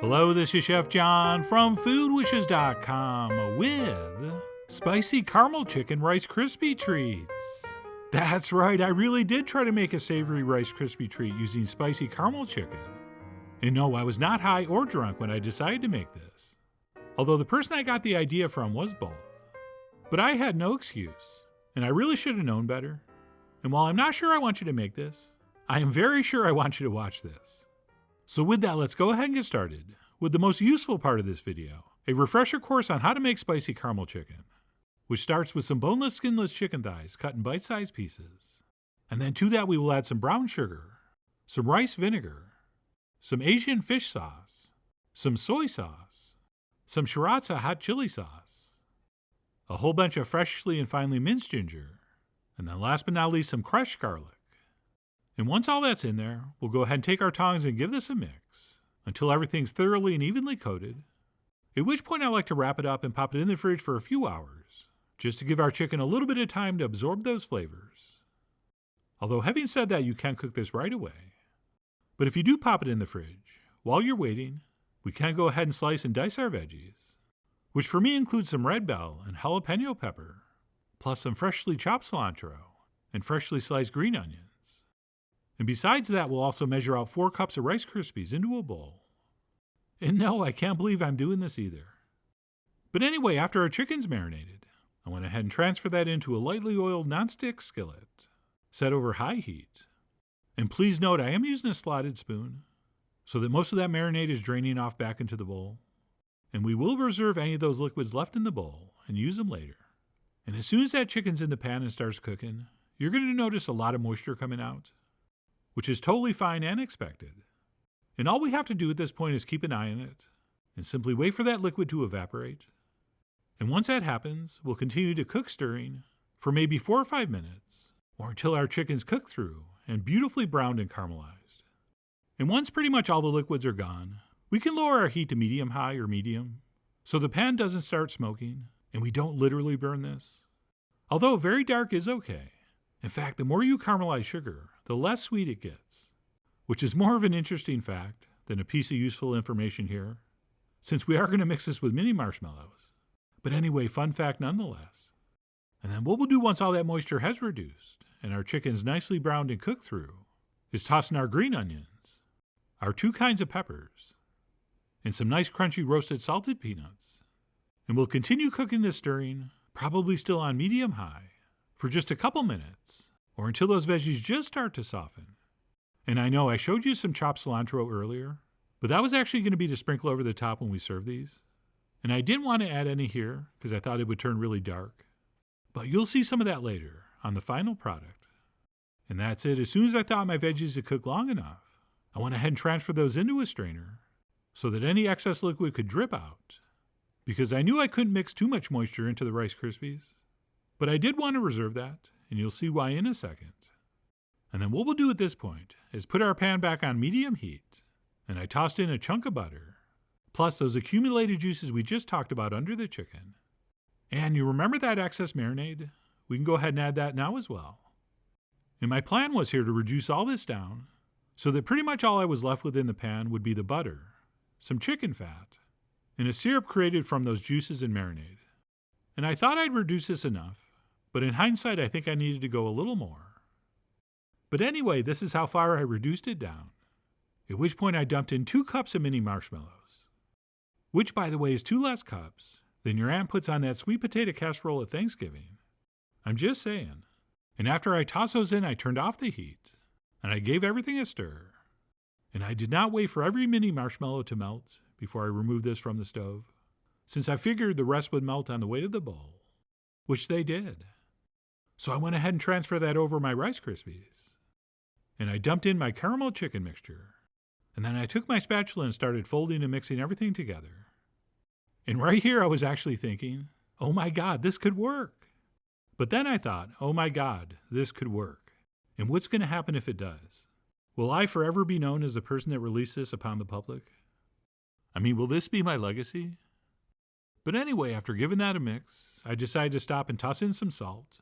Hello, this is Chef John from foodwishes.com with spicy caramel chicken Rice Krispie treats. That's right, I really did try to make a savory Rice Krispie treat using spicy caramel chicken. And no, I was not high or drunk when I decided to make this. Although the person I got the idea from was both. But I had no excuse, and I really should have known better. And while I'm not sure I want you to make this, I am very sure I want you to watch this. So with that, let's go ahead and get started with the most useful part of this video, a refresher course on how to make spicy caramel chicken, which starts with some boneless, skinless chicken thighs cut in bite-sized pieces. And then to that we will add some brown sugar, some rice vinegar, some Asian fish sauce, some soy sauce, some sriracha hot chili sauce, a whole bunch of freshly and finely minced ginger, and then last but not least some crushed garlic. And once all that's in there, we'll go ahead and take our tongs and give this a mix until everything's thoroughly and evenly coated, at which point I like to wrap it up and pop it in the fridge for a few hours, just to give our chicken a little bit of time to absorb those flavors. Although having said that, you can cook this right away. But if you do pop it in the fridge, while you're waiting, we can go ahead and slice and dice our veggies, which for me includes some red bell and jalapeno pepper, plus some freshly chopped cilantro and freshly sliced green onions. And besides that, we'll also measure out 4 cups of Rice Krispies into a bowl. And no, I can't believe I'm doing this either. But anyway, after our chicken's marinated, I went ahead and transferred that into a lightly oiled nonstick skillet, set over high heat. And please note, I am using a slotted spoon, so that most of that marinade is draining off back into the bowl. And we will reserve any of those liquids left in the bowl and use them later. And as soon as that chicken's in the pan and starts cooking, you're going to notice a lot of moisture coming out, which is totally fine and expected. And all we have to do at this point is keep an eye on it and simply wait for that liquid to evaporate. And once that happens, we'll continue to cook stirring for maybe 4 or 5 minutes, or until our chicken's cooked through and beautifully browned and caramelized. And once pretty much all the liquids are gone, we can lower our heat to medium-high or medium, so the pan doesn't start smoking and we don't literally burn this. Although very dark is okay. In fact, the more you caramelize sugar, the less sweet it gets, which is more of an interesting fact than a piece of useful information here, since we are going to mix this with mini marshmallows. But anyway, fun fact nonetheless. And then what we'll do once all that moisture has reduced and our chicken's nicely browned and cooked through is toss in our green onions, our 2 kinds of peppers, and some nice crunchy roasted salted peanuts. And we'll continue cooking this stirring, probably still on medium-high, for just a couple minutes, or until those veggies just start to soften. And I know I showed you some chopped cilantro earlier, but that was actually going to be to sprinkle over the top when we serve these. And I didn't want to add any here because I thought it would turn really dark. But you'll see some of that later on the final product. And that's it. As soon as I thought my veggies had cooked long enough, I went ahead and transferred those into a strainer so that any excess liquid could drip out, because I knew I couldn't mix too much moisture into the Rice Krispies. But I did want to reserve that, and you'll see why in a second. And then what we'll do at this point is put our pan back on medium heat, and I tossed in a chunk of butter, plus those accumulated juices we just talked about under the chicken. And you remember that excess marinade? We can go ahead and add that now as well. And my plan was here to reduce all this down, so that pretty much all I was left with in the pan would be the butter, some chicken fat, and a syrup created from those juices and marinade. And I thought I'd reduce this enough, but in hindsight, I think I needed to go a little more. But anyway, this is how far I reduced it down, at which point I dumped in 2 cups of mini marshmallows, which, by the way, is 2 less cups than your aunt puts on that sweet potato casserole at Thanksgiving. I'm just saying. And after I tossed those in, I turned off the heat, and I gave everything a stir. And I did not wait for every mini marshmallow to melt before I removed this from the stove, since I figured the rest would melt on the way to the bowl, which they did. So I went ahead and transferred that over my Rice Krispies. And I dumped in my caramel chicken mixture. And then I took my spatula and started folding and mixing everything together. And right here I was actually thinking, oh my God, this could work. But then I thought, oh my God, this could work. And what's going to happen if it does? Will I forever be known as the person that released this upon the public? I mean, will this be my legacy? But anyway, after giving that a mix, I decided to stop and toss in some salt,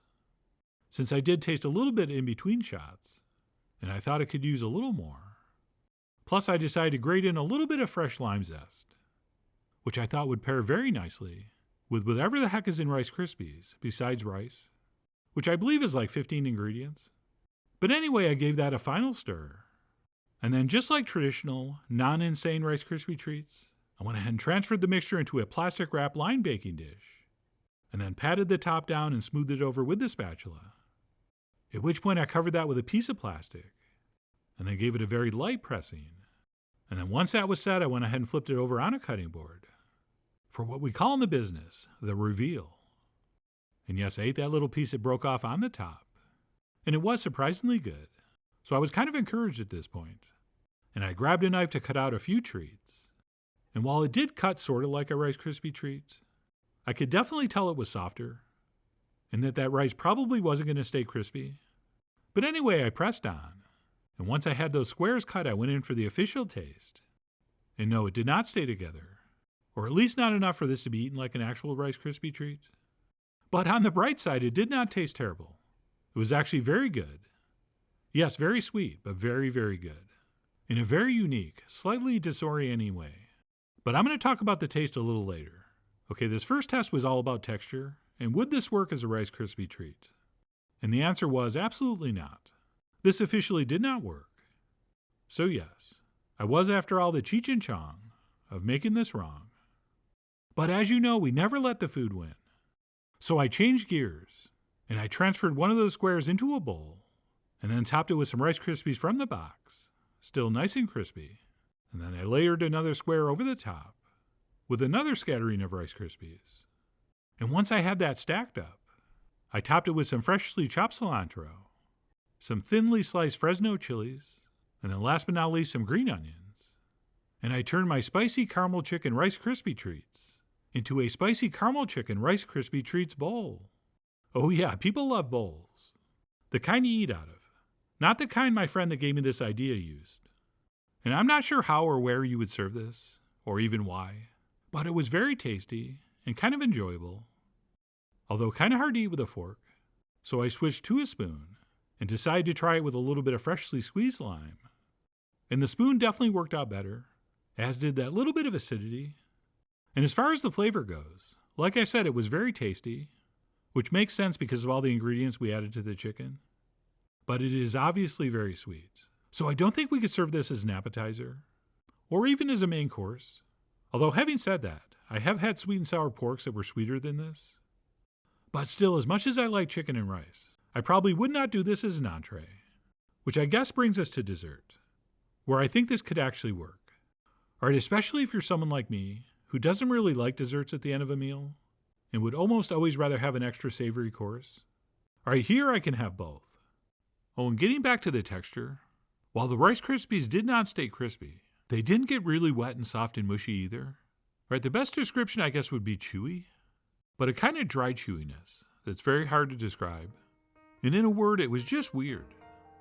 since I did taste a little bit in between shots, and I thought it could use a little more. Plus I decided to grate in a little bit of fresh lime zest, which I thought would pair very nicely with whatever the heck is in Rice Krispies besides rice, which I believe is like 15 ingredients. But anyway, I gave that a final stir. And then just like traditional, non-insane Rice Krispie treats, I went ahead and transferred the mixture into a plastic wrap lined baking dish, and then patted the top down and smoothed it over with the spatula. At which point I covered that with a piece of plastic, and then gave it a very light pressing. And then once that was set, I went ahead and flipped it over on a cutting board for what we call in the business, the reveal. And yes, I ate that little piece that broke off on the top, and it was surprisingly good. So I was kind of encouraged at this point, and I grabbed a knife to cut out a few treats. And while it did cut sort of like a Rice Krispie treat, I could definitely tell it was softer, and that rice probably wasn't going to stay crispy. But anyway, I pressed on, and once I had those squares cut, I went in for the official taste. And no, it did not stay together, or at least not enough for this to be eaten like an actual Rice Krispie treat. But on the bright side, it did not taste terrible. It was actually very good. Yes, very sweet, but very, very good. In a very unique, slightly disorienting way. But I'm going to talk about the taste a little later. Okay, this first test was all about texture, and would this work as a Rice Krispie treat? And the answer was absolutely not. This officially did not work. So yes, I was after all the Cheech and Chong of making this wrong. But as you know, we never let the food win. So I changed gears, and I transferred one of those squares into a bowl, and then topped it with some Rice Krispies from the box, still nice and crispy. And then I layered another square over the top with another scattering of Rice Krispies. And once I had that stacked up, I topped it with some freshly chopped cilantro, some thinly sliced Fresno chilies, and then last but not least, some green onions. And I turned my spicy caramel chicken Rice Krispie treats into a spicy caramel chicken Rice Krispie treats bowl. Oh yeah, people love bowls. The kind you eat out of. Not the kind my friend that gave me this idea used. And I'm not sure how or where you would serve this, or even why, but it was very tasty and kind of enjoyable, although kind of hard to eat with a fork. So I switched to a spoon and decided to try it with a little bit of freshly squeezed lime. And the spoon definitely worked out better, as did that little bit of acidity. And as far as the flavor goes, like I said, it was very tasty, which makes sense because of all the ingredients we added to the chicken. But it is obviously very sweet. So I don't think we could serve this as an appetizer, or even as a main course. Although having said that, I have had sweet and sour porks that were sweeter than this. But still, as much as I like chicken and rice, I probably would not do this as an entree. Which I guess brings us to dessert, where I think this could actually work. Alright, especially if you're someone like me, who doesn't really like desserts at the end of a meal, and would almost always rather have an extra savory course. Alright, here I can have both. Oh, and getting back to the texture, while the Rice Krispies did not stay crispy, they didn't get really wet and soft and mushy either. Right, the best description I guess would be chewy, but a kind of dry chewiness that's very hard to describe. And in a word, it was just weird.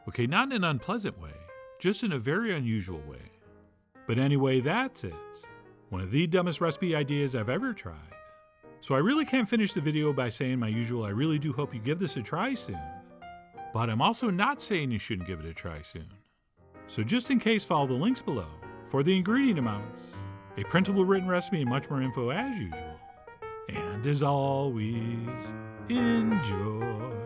Okay, not in an unpleasant way, just in a very unusual way. But anyway, that's it. One of the dumbest recipe ideas I've ever tried. So I really can't finish the video by saying my usual, I really do hope you give this a try soon. But I'm also not saying you shouldn't give it a try soon. So just in case, follow the links below for the ingredient amounts, a printable written recipe, and much more info as usual. And as always, enjoy.